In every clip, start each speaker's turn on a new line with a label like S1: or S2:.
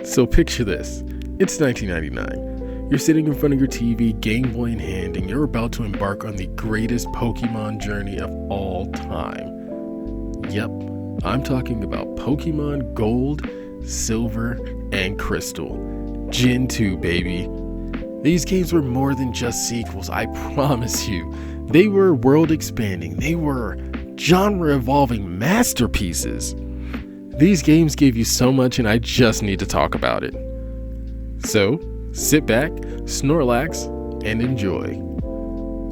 S1: So picture this, it's 1999, you're sitting in front of your TV, Game Boy in hand, and you're about to embark on the greatest Pokemon journey of all time. Yep, I'm talking about Pokemon Gold, Silver, and Crystal. Gen 2, baby. These games were more than just sequels, I promise you. They were world expanding, they were genre evolving masterpieces. These games gave you so much and I just need to talk about it. So, sit back, Snorlax, and enjoy.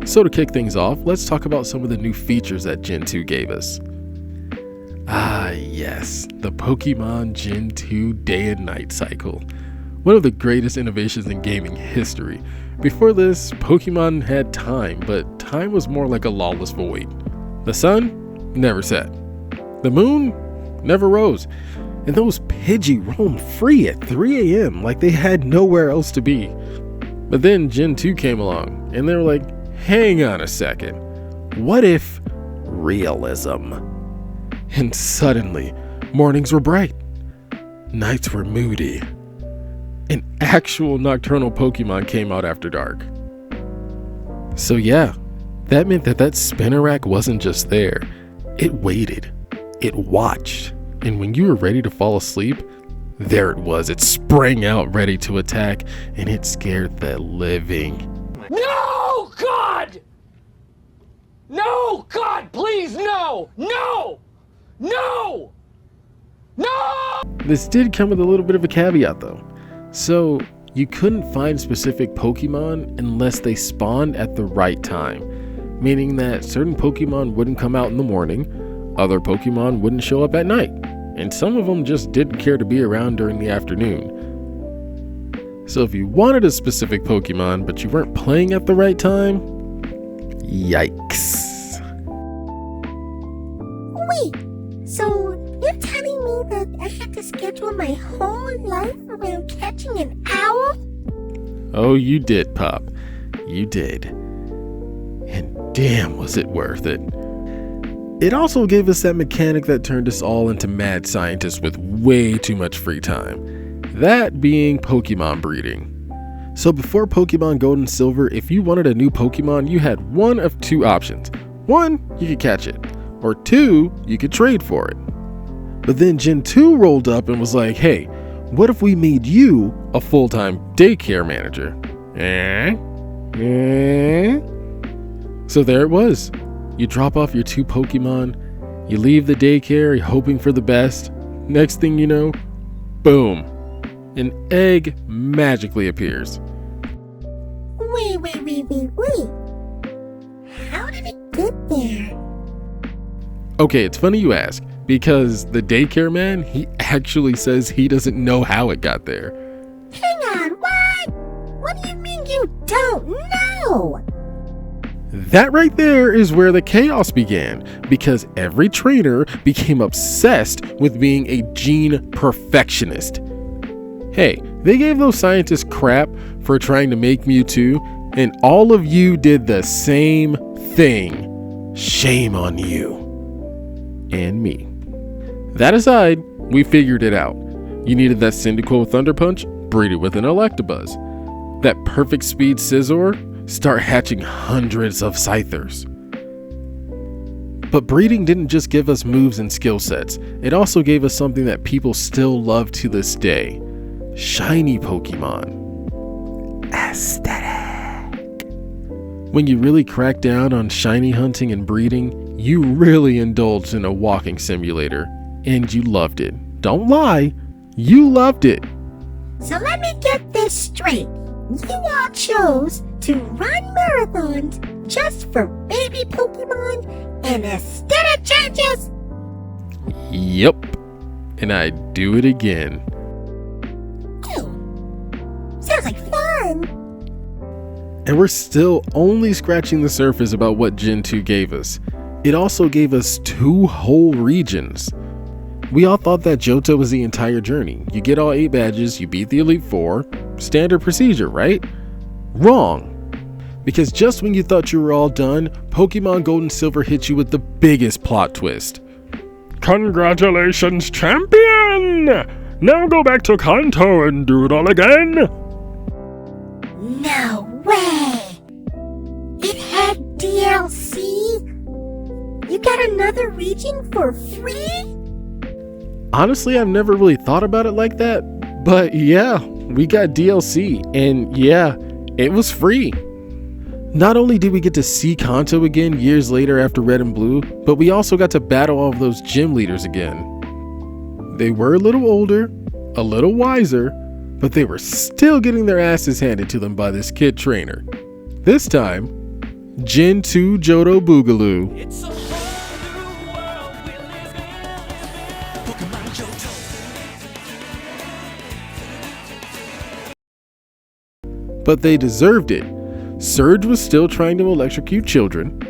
S1: So to kick things off, let's talk about some of the new features that Gen 2 gave us. Ah yes, the Pokemon Gen 2 day and night cycle. One of the greatest innovations in gaming history. Before this, Pokemon had time, but time was more like a lawless void. The sun never set. The moon never rose, and those Pidgey roamed free at 3 a.m. like they had nowhere else to be. But then Gen 2 came along, and they were like, hang on a second, what if realism? And suddenly, mornings were bright, nights were moody, and actual nocturnal Pokemon came out after dark. So yeah, that meant that Spinnerack wasn't just there, it waited. It watched, and when you were ready to fall asleep, there it was. It sprang out ready to attack, and it scared the living.
S2: No, God! No, God, please, no! No! No! No!
S1: This did come with a little bit of a caveat though. So, you couldn't find specific Pokemon unless they spawned at the right time, meaning that certain Pokemon wouldn't come out in the morning, other Pokemon wouldn't show up at night, and some of them just didn't care to be around during the afternoon. So if you wanted a specific Pokemon but you weren't playing at the right time, yikes.
S3: Wait, so you're telling me that I had to schedule my whole life around catching an owl?
S1: Oh, you did, Pop. You did. And damn, was it worth it. It also gave us that mechanic that turned us all into mad scientists with way too much free time. That being Pokemon breeding. So before Pokemon Gold and Silver, if you wanted a new Pokemon, you had one of two options. One, you could catch it, or two, you could trade for it. But then Gen 2 rolled up and was like, hey, what if we made you a full-time daycare manager? So there it was. You drop off your two Pokemon, you leave the daycare, you're hoping for the best. Next thing you know, boom, an egg magically appears.
S3: Wait. How did it get there?
S1: Okay, it's funny you ask, because the daycare man, he actually says he doesn't know how it got there.
S3: Hang on, what? What do you mean you don't know?
S1: That right there is where the chaos began, because every trainer became obsessed with being a gene perfectionist. Hey, they gave those scientists crap for trying to make Mewtwo, and all of you did the same thing. Shame on you. And me. That aside, we figured it out. You needed that Cyndaquil Thunder Punch? Breed it with an Electabuzz. That perfect speed Scizor? Start hatching hundreds of Scythers. But breeding didn't just give us moves and skill sets, it also gave us something that people still love to this day. Shiny Pokemon. Aesthetic. When you really crack down on shiny hunting and breeding, you really indulged in a walking simulator, and you loved it. Don't lie, you loved it.
S3: So let me get this straight. You all chose to run marathons just for baby Pokemon and aesthetic changes?
S1: Yep, and I'd do it again.
S3: Ew. Sounds like fun.
S1: And we're still only scratching the surface about what Gen 2 gave us. It also gave us 2 whole regions. We all thought that Johto was the entire journey. You get all 8 badges, you beat the Elite Four, standard procedure, right? Wrong. Because just when you thought you were all done, Pokemon Gold and Silver hit you with the biggest plot twist.
S4: Congratulations, champion! Now go back to Kanto and do it all again!
S3: No way! It had DLC? You got another region for free?
S1: Honestly, I've never really thought about it like that, but yeah, we got DLC, and yeah, it was free. Not only did we get to see Kanto again years later after Red and Blue, but we also got to battle all of those gym leaders again. They were a little older, a little wiser, but they were still getting their asses handed to them by this kid trainer. This time, Gen 2 Johto Boogaloo.
S5: It's a whole new world we live in. Pokémon Johto.
S1: But they deserved it. Surge was still trying to electrocute children.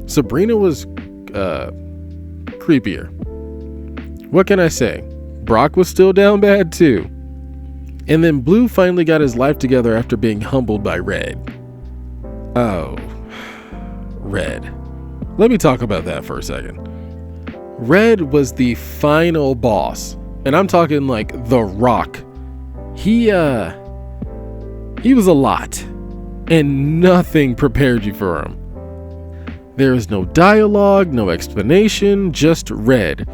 S1: Sabrina was, creepier. What can I say? Brock was still down bad too. And then Blue finally got his life together after being humbled by Red. Oh, Red. Let me talk about that for a second. Red was the final boss, and I'm talking like The Rock. He was a lot, and nothing prepared you for him. There is no dialogue, no explanation, just Red,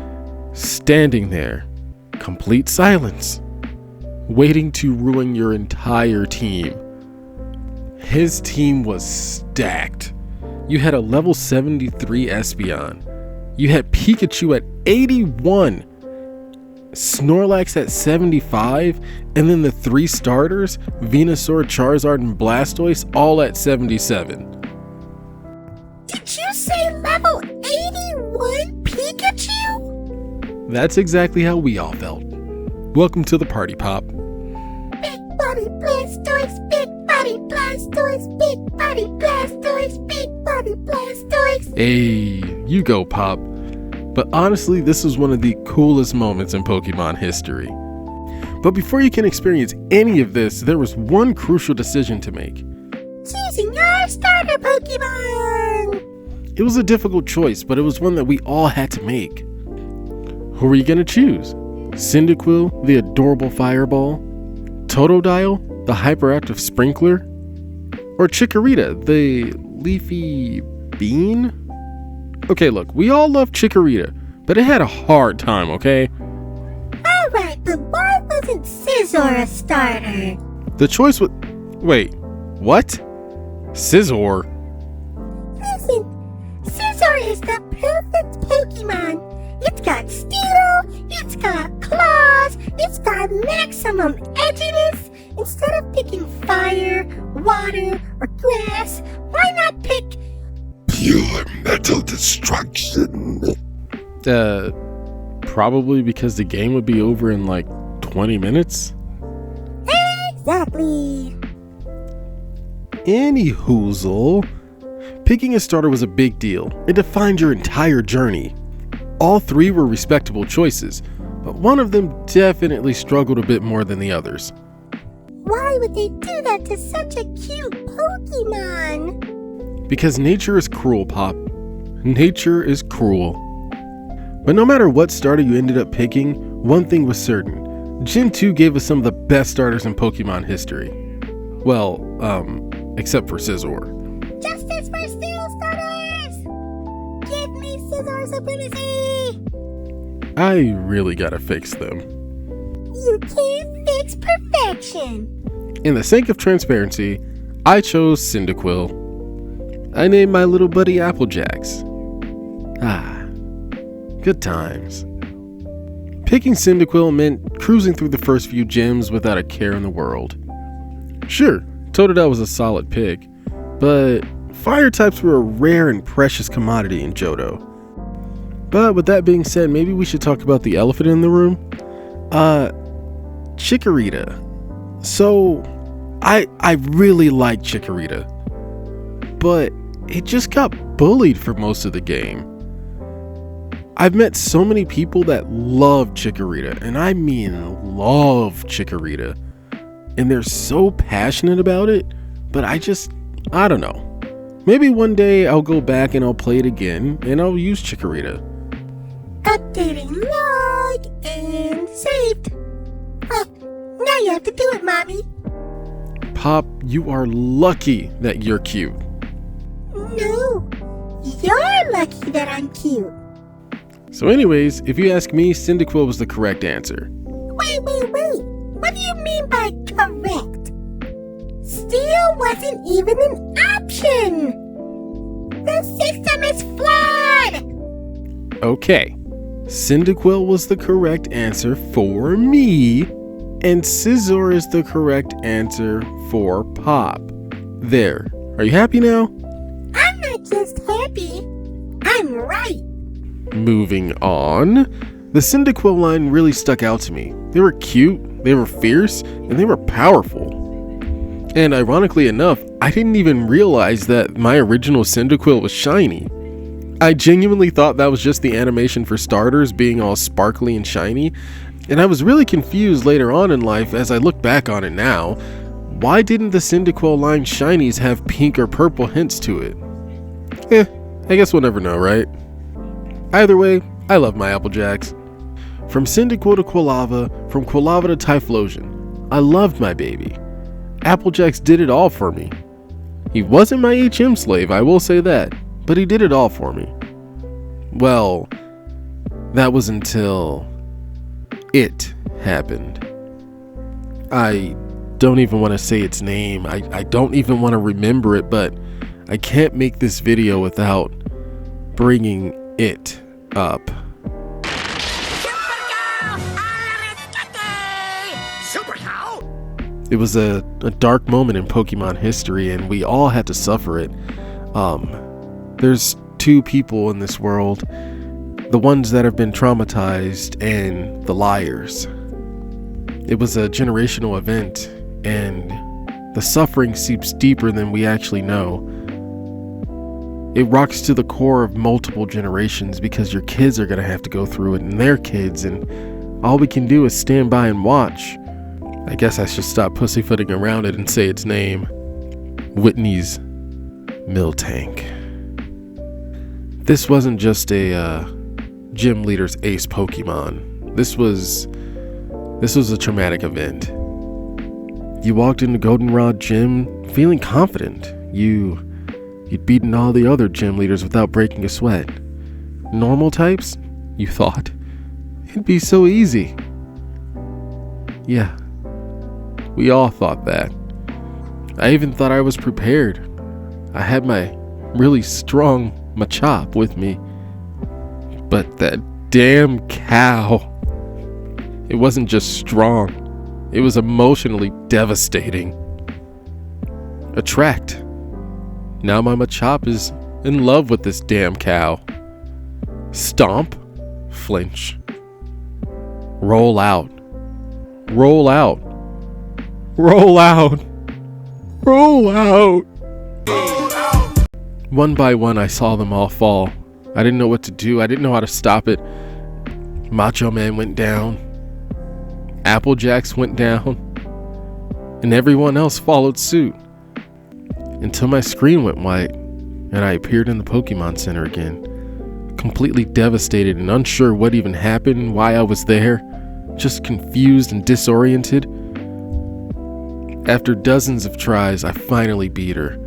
S1: standing there, complete silence, waiting to ruin your entire team. His team was stacked. You had a level 73 Espeon. You had Pikachu at 81, Snorlax at 75, and then the 3 starters, Venusaur, Charizard, and Blastoise, all at 77.
S3: Did you say level 81 Pikachu?
S1: That's exactly how we all felt. Welcome to the party, Pop.
S3: Big body Blastoise, big body Blastoise, big body Blastoise, big body Blastoise.
S1: Hey, you go, Pop. But honestly, this was one of the coolest moments in Pokemon history. But before you can experience any of this, there was one crucial decision to make.
S3: Choosing your starter Pokemon!
S1: It was a difficult choice, but it was one that we all had to make. Who were you gonna choose? Cyndaquil, the adorable Fireball? Totodile, the hyperactive Sprinkler? Or Chikorita, the leafy bean? Okay, look, we all love Chikorita, but it had a hard time, okay?
S3: Alright, but why wasn't Scizor a starter?
S1: The choice was... Wait, what? Scizor?
S3: Listen, Scizor is the perfect Pokemon. It's got steel, it's got claws, it's got maximum edginess. Instead of picking fire, water, or grass, why not pick
S6: pure metal destruction?
S1: Probably because the game would be over in like 20 minutes?
S3: Exactly.
S1: Any hoozle. Picking a starter was a big deal. It defined your entire journey. All 3 were respectable choices, but one of them definitely struggled a bit more than the others.
S3: Why would they do that to such a cute Pokemon?
S1: Because nature is cruel, Pop. Nature is cruel. But no matter what starter you ended up picking, one thing was certain. Gen 2 gave us some of the best starters in Pokemon history. Well, except for Scizor.
S3: Justice for steel starters! Give me Scizor supremacy!
S1: I really gotta fix them.
S3: You can't fix perfection!
S1: In the sake of transparency, I chose Cyndaquil. I named my little buddy Applejacks. Ah, good times. Picking Cyndaquil meant cruising through the first few gyms without a care in the world. Sure, Totodile was a solid pick, but fire types were a rare and precious commodity in Johto. But with that being said, maybe we should talk about the elephant in the room. Chikorita. So, I really like Chikorita. but it just got bullied for most of the game. I've met so many people that love Chikorita, and I mean love Chikorita, and they're so passionate about it, but I don't know. Maybe one day I'll go back and I'll play it again, and I'll use Chikorita.
S3: Updating log and saved. Oh, now you have to do it, Mommy.
S1: Pop, you are lucky that you're cute.
S3: No, you're lucky that I'm cute.
S1: So anyways, if you ask me, Cyndaquil was the correct answer.
S3: Wait. What do you mean by correct? Steel wasn't even an option. The system is flawed.
S1: Okay, Cyndaquil was the correct answer for me, and Scizor is the correct answer for Pop. There, are you happy now?
S3: I'm not just happy, I'm right.
S1: Moving on, the Cyndaquil line really stuck out to me. They were cute, they were fierce, and they were powerful. And ironically enough, I didn't even realize that my original Cyndaquil was shiny. I genuinely thought that was just the animation for starters being all sparkly and shiny, and I was really confused later on in life as I look back on it now. Why didn't the Cyndaquil line shinies have pink or purple hints to it? I guess we'll never know, right? Either way, I love my Applejacks. From Cyndaquil to Quilava, from Quilava to Typhlosion, I loved my baby. Applejacks did it all for me. He wasn't my HM slave, I will say that, but he did it all for me. Well, that was until it happened. I don't even want to say its name. I don't even want to remember it, but I can't make this video without bringing it up. It was a dark moment in Pokemon history, and we all had to suffer it. There's two people in this world, the ones that have been traumatized and the liars. It was a generational event, and the suffering seeps deeper than we actually know. It rocks to the core of multiple generations because your kids are going to have to go through it and their kids, and all we can do is stand by and watch. I guess I should stop pussyfooting around it and say its name. Whitney's Miltank. This wasn't just a gym leader's ace Pokemon. This was a traumatic event. You walked into Goldenrod Gym feeling confident. You'd beaten all the other gym leaders without breaking a sweat. Normal types? You thought. It'd be so easy. Yeah. We all thought that. I even thought I was prepared. I had my really strong Machop with me. But that damn cow. It wasn't just strong. It was emotionally devastating. Attract. Now my Machop is in love with this damn cow. Stomp. Flinch. Roll out. Roll out. Roll out. Roll out. One by one, I saw them all fall. I didn't know what to do. I didn't know how to stop it. Macho Man went down. Applejacks went down. And everyone else followed suit. Until my screen went white and I appeared in the Pokemon Center again. Completely devastated and unsure what even happened, why I was there. Just confused and disoriented. After dozens of tries, I finally beat her.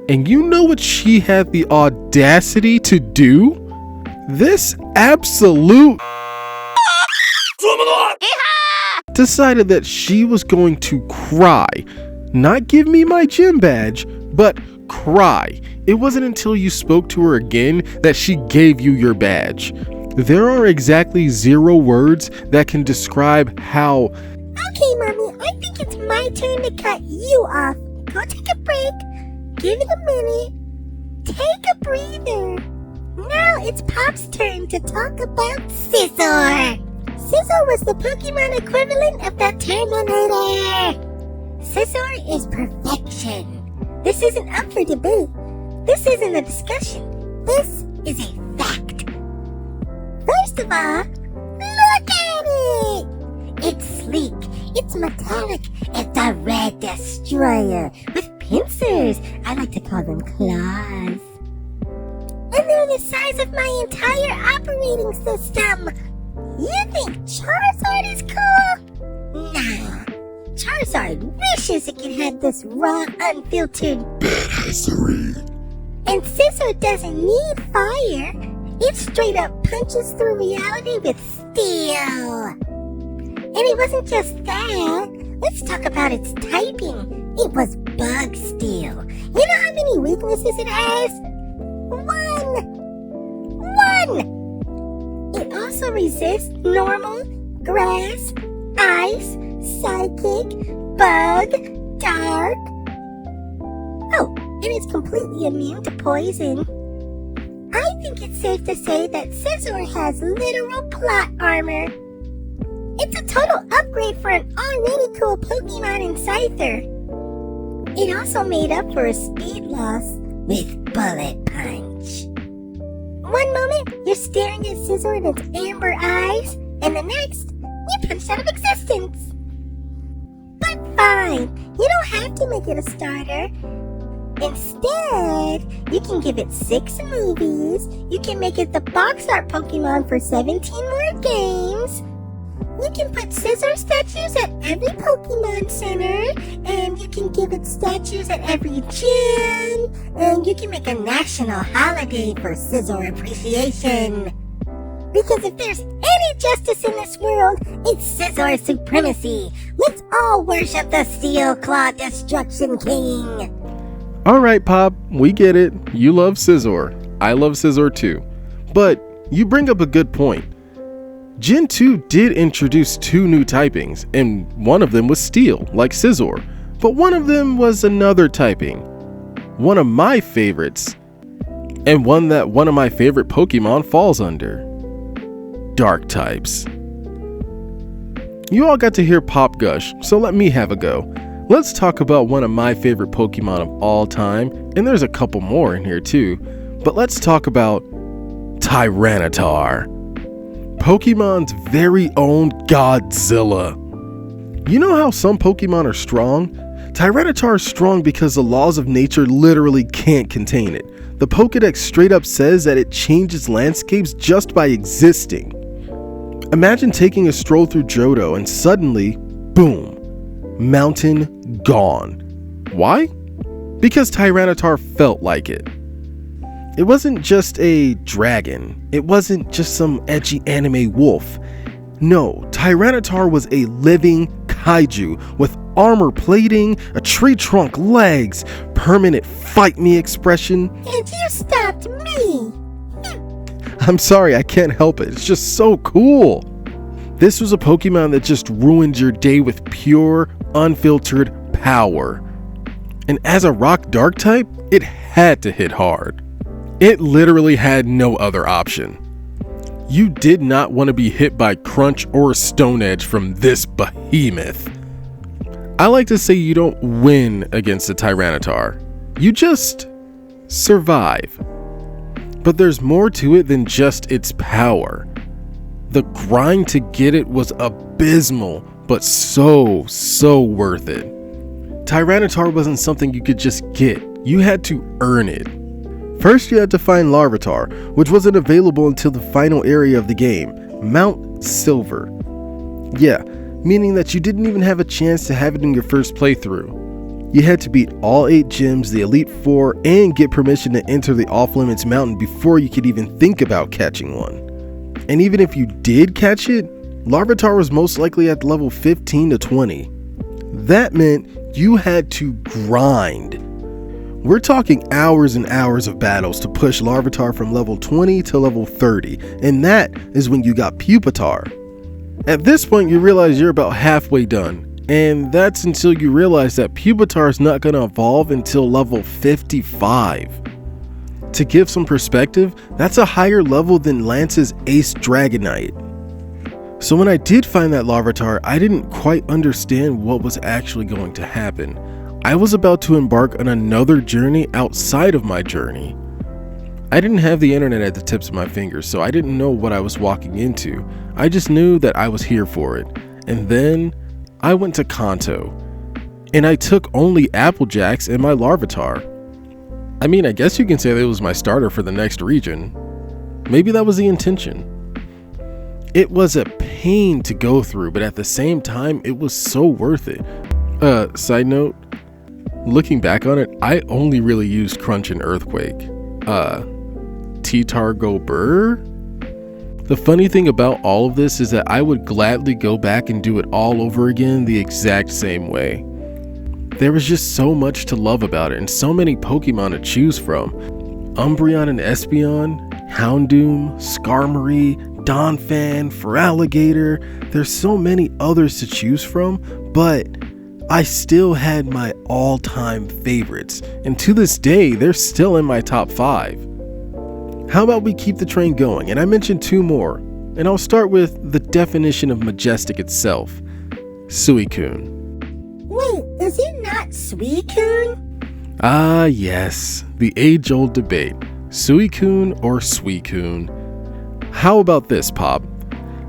S1: And you know what she had the audacity to do? This absolute decided that she was going to cry. Not give me my gym badge, but cry. It wasn't until you spoke to her again that she gave you your badge. There are exactly 0 words that can describe how...
S3: Okay, Mommy, I think it's my turn to cut you off. Go take a break. Give it a minute. Take a breather. Now it's Pop's turn to talk about Scizor. Scizor was the Pokemon equivalent of the Terminator. Scizor is perfection. This isn't up for debate. This isn't a discussion. This is a fact. First of all, look at it! It's sleek, it's metallic, it's a red destroyer with pincers. I like to call them claws. And they're the size of my entire operating system. You think Charizard is cool? Nah. Charizard wishes it could have this raw, unfiltered
S6: Badassery.
S3: And Scizor doesn't need fire. It straight up punches through reality with steel. And it wasn't just that. Let's talk about its typing. It was bug steel. You know how many weaknesses it has? One! It also resists normal, grass, ice, psychic, bug, dark. Oh, and it's completely immune to poison. I think it's safe to say that Scizor has literal plot armor. It's a total upgrade for an already cool Pokemon in Scyther. It also made up for a speed loss with Bullet Punch. One moment, you're staring at Scizor in its amber eyes, and the next, you punched out of existence. But fine, you don't have to make it a starter. Instead, you can give it 6 movies, you can make it the box art Pokemon for 17 more games, you can put Scizor statues at every Pokemon Center, and you can give it statues at every gym, and you can make a national holiday for Scizor appreciation. Because if there's any justice in this world, it's Scizor supremacy. Let's all worship the Steel Claw Destruction King.
S1: Alright, Pop, we get it. You love Scizor. I love Scizor too. But you bring up a good point. Gen 2 did introduce 2 new typings, and one of them was Steel, like Scizor, but one of them was another typing. One of my favorites, and one that one of my favorite Pokemon falls under. Dark types. You all got to hear Pop gush, so let me have a go. Let's talk about one of my favorite Pokemon of all time, and there's a couple more in here too, but let's talk about Tyranitar. Pokemon's very own Godzilla. You know how some Pokemon are strong? Tyranitar is strong because the laws of nature literally can't contain it. The Pokédex straight up says that it changes landscapes just by existing. Imagine taking a stroll through Johto and suddenly, boom, mountain gone. Why? Because Tyranitar felt like it. It wasn't just a dragon. It wasn't just some edgy anime wolf. No, Tyranitar was a living kaiju with armor plating, a tree trunk legs, permanent fight me expression.
S3: And you stopped me.
S1: I'm sorry, I can't help it. It's just so cool. This was a Pokemon that just ruined your day with pure, unfiltered power. And as a rock dark type, it had to hit hard. It literally had no other option. You did not want to be hit by Crunch or Stone Edge from this behemoth. I like to say you don't win against a Tyranitar. You just survive. But there's more to it than just its power. The grind to get it was abysmal, but so worth it. Tyranitar wasn't something you could just get. You had to earn it. First, you had to find Larvitar, which wasn't available until the final area of the game, Mount Silver. Yeah, meaning that you didn't even have a chance to have it in your first playthrough. You had to beat all 8 gyms, the Elite Four, and get permission to enter the Off-Limits Mountain before you could even think about catching one. And even if you did catch it, Larvitar was most likely at level 15 to 20. That meant you had to grind. We're talking hours and hours of battles to push Larvitar from level 20 to level 30, and that is when you got Pupitar. At this point, you realize you're about halfway done, and that's until you realize that Pupitar is not going to evolve until level 55. To give some perspective, that's a higher level than Lance's Ace Dragonite. So when I did find that Larvitar, I didn't quite understand what was actually going to happen. I was about to embark on another journey outside of my journey. I didn't have the internet at the tips of my fingers, so I didn't know what I was walking into. I just knew that I was here for it. And then I went to Kanto, and I took only Applejacks and my Larvitar. I mean, I guess you can say that it was my starter for the next region. Maybe that was the intention. It was a pain to go through, but at the same time, it was so worth it. Side note, looking back on it, I only really used Crunch and Earthquake. T-Targo Burr? The funny thing about all of this is that I would gladly go back and do it all over again the exact same way. There was just so much to love about it and so many Pokemon to choose from. Umbreon and Espeon, Houndoom, Skarmory, Donphan, Feraligatr. There's so many others to choose from, but I still had my all-time favorites, and to this day, they're still in my top 5. How about we keep the train going? And I mentioned 2 more, and I'll start with the definition of majestic itself, Suicune.
S3: Wait, is it not Suicune?
S1: Ah yes, the age-old debate, Suicune or Suicune. How about this, Pop?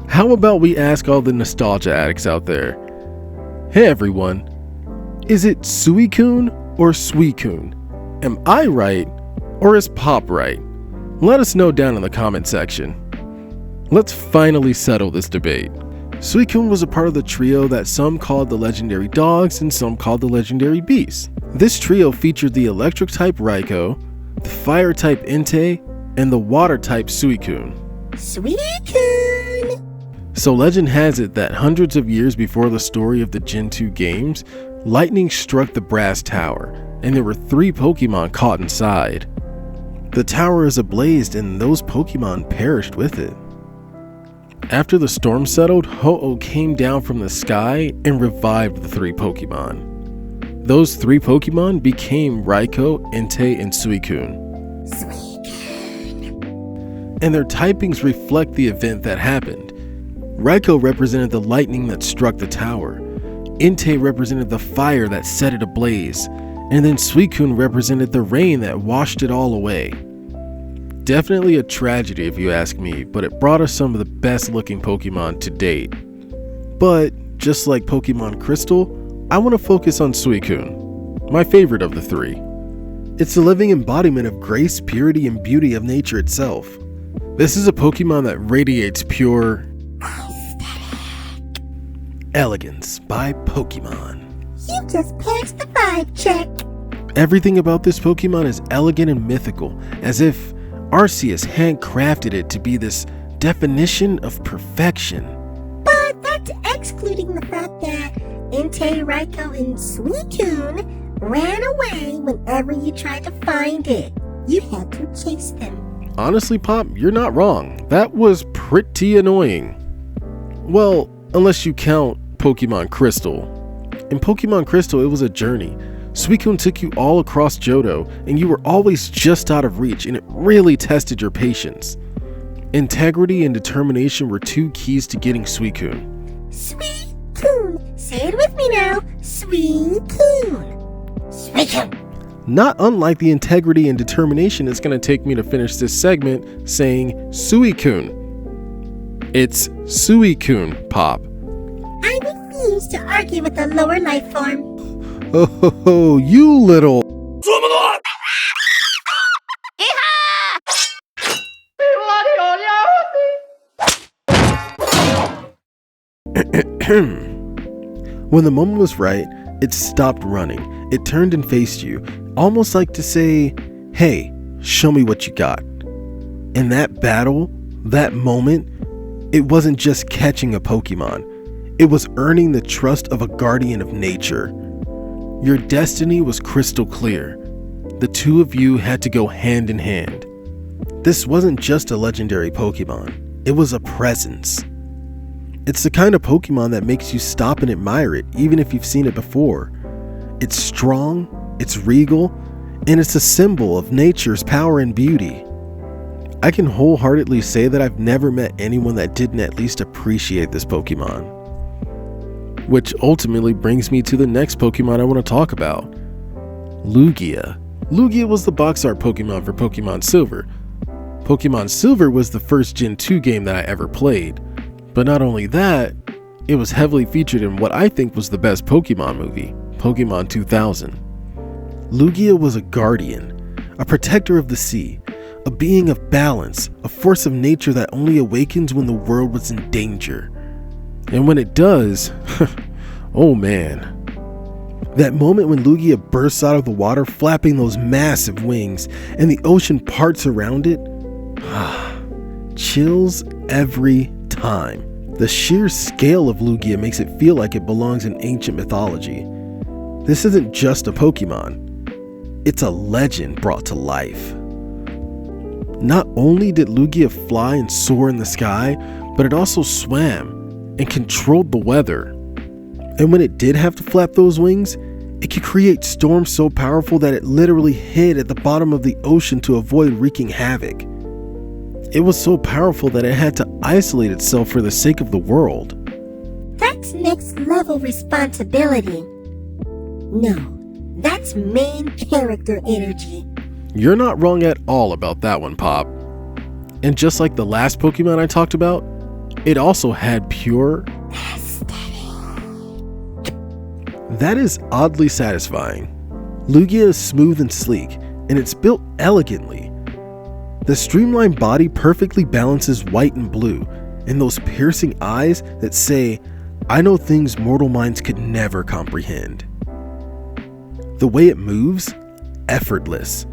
S1: How about we ask all the nostalgia addicts out there, hey everyone, is it Suicune or Suicune? Am I right or is Pop right? Let us know down in the comment section. Let's finally settle this debate. Suicune was a part of the trio that some called the legendary dogs and some called the legendary beasts. This trio featured the electric type Raikou, the fire type Entei, and the water type Suicune.
S3: Suicune!
S1: So legend has it that hundreds of years before the story of the Gen 2 games, lightning struck the brass tower, and there were 3 Pokemon caught inside. The tower is ablaze and those Pokemon perished with it. After the storm settled, Ho-Oh came down from the sky and revived the 3 Pokemon. Those 3 Pokemon became Raikou, Entei, and Suicune. And their typings reflect the event that happened. Raikou represented the lightning that struck the tower, Entei represented the fire that set it ablaze, and then Suicune represented the rain that washed it all away. Definitely a tragedy if you ask me, but it brought us some of the best looking Pokemon to date. But just like Pokemon Crystal, I want to focus on Suicune, my favorite of the 3. It's the living embodiment of grace, purity, and beauty of nature itself. This is a Pokemon that radiates pure elegance by Pokemon.
S3: You just passed the vibe check.
S1: Everything about this Pokemon is elegant and mythical, as if Arceus handcrafted it to be this definition of perfection.
S3: But that's excluding the fact that Entei, Raikou, and Suicune ran away whenever you tried to find it. You had to chase them.
S1: Honestly, Pop, you're not wrong. That was pretty annoying. Well, unless you count Pokemon Crystal. In Pokemon Crystal, it was a journey. Suicune took you all across Johto, and you were always just out of reach, and it really tested your patience. Integrity and determination were 2 keys to getting Suicune.
S3: Suicune. Say it with me now. Suicune. Suicune.
S1: Not unlike the integrity and determination it's going to take me to finish this segment saying Suicune. It's Suicune, Pop.
S3: I refuse to argue with a lower life form.
S1: Oh, you little... When the moment was right, it stopped running. It turned and faced you, almost like to say, hey, show me what you got. In that battle, that moment, it wasn't just catching a Pokemon. It was earning the trust of a guardian of nature. Your destiny was crystal clear. The 2 of you had to go hand in hand. This wasn't just a legendary Pokemon. It was a presence. It's the kind of Pokemon that makes you stop and admire it, even if you've seen it before. It's strong, it's regal, and it's a symbol of nature's power and beauty. I can wholeheartedly say that I've never met anyone that didn't at least appreciate this Pokemon. Which ultimately brings me to the next Pokemon I want to talk about, Lugia. Lugia was the box art Pokemon for Pokemon Silver. Pokemon Silver was the first Gen 2 game that I ever played. But not only that, it was heavily featured in what I think was the best Pokemon movie, Pokemon 2000. Lugia was a guardian, a protector of the sea, a being of balance, a force of nature that only awakens when the world was in danger. And when it does, oh man. That moment when Lugia bursts out of the water, flapping those massive wings, and the ocean parts around it, chills every time. The sheer scale of Lugia makes it feel like it belongs in ancient mythology. This isn't just a Pokemon. It's a legend brought to life. Not only did Lugia fly and soar in the sky, but it also swam and controlled the weather. And when it did have to flap those wings, it could create storms so powerful that it literally hid at the bottom of the ocean to avoid wreaking havoc. It was so powerful that it had to isolate itself for the sake of the world.
S3: That's next level responsibility. No, that's main character energy.
S1: You're not wrong at all about that one, Pop. And just like the last Pokemon I talked about, it also had pure that is oddly satisfying. Lugia is smooth and sleek, and it's built elegantly. The streamlined body perfectly balances white and blue, and those piercing eyes that say, "I know things mortal minds could never comprehend." The way it moves, effortless.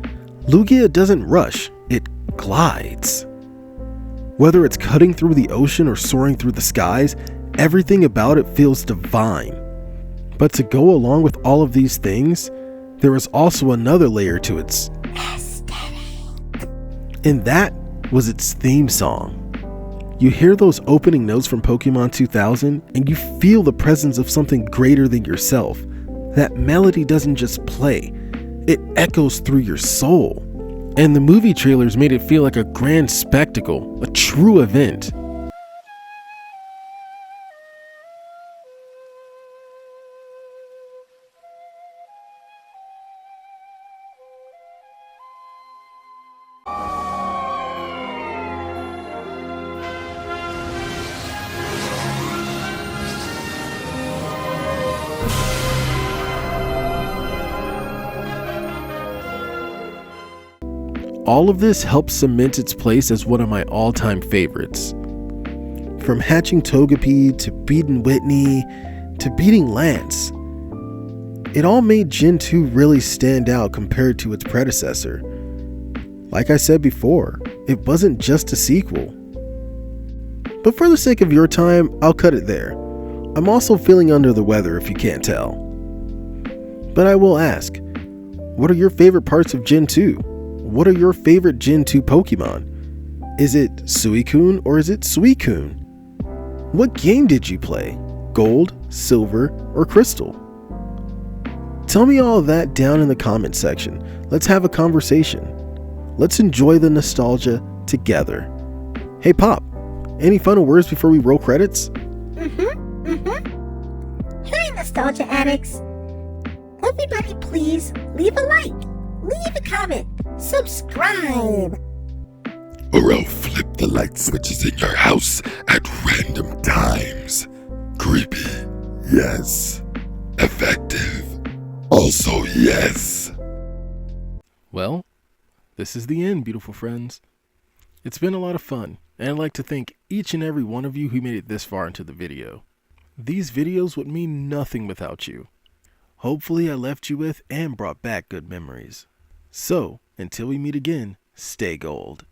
S1: Lugia doesn't rush, it glides. Whether it's cutting through the ocean or soaring through the skies, everything about it feels divine. But to go along with all of these things, there is also another layer to its aesthetic. And that was its theme song. You hear those opening notes from Pokemon 2000 and you feel the presence of something greater than yourself. That melody doesn't just play, it echoes through your soul. And the movie trailers made it feel like a grand spectacle, a true event. All of this helps cement its place as one of my all-time favorites. From hatching Togepi to beating Whitney to beating Lance, it all made Gen 2 really stand out compared to its predecessor. Like I said before, it wasn't just a sequel. But for the sake of your time, I'll cut it there. I'm also feeling under the weather if you can't tell. But I will ask, what are your favorite parts of Gen 2? What are your favorite Gen 2 Pokemon? Is it Suicune or is it Suicune? What game did you play? Gold, Silver, or Crystal? Tell me all of that down in the comment section. Let's have a conversation. Let's enjoy the nostalgia together. Hey Pop, any final words before we roll credits?
S3: Hey Nostalgia Addicts. Everybody please leave a like, leave a comment, subscribe.
S6: Or I'll flip the light switches in your house at random times. Creepy, yes. Effective, also yes.
S1: Well, this is the end, beautiful friends. It's been a lot of fun, and I'd like to thank each and every one of you who made it this far into the video. These videos would mean nothing without you. Hopefully I left you with and brought back good memories. So, until we meet again, stay gold.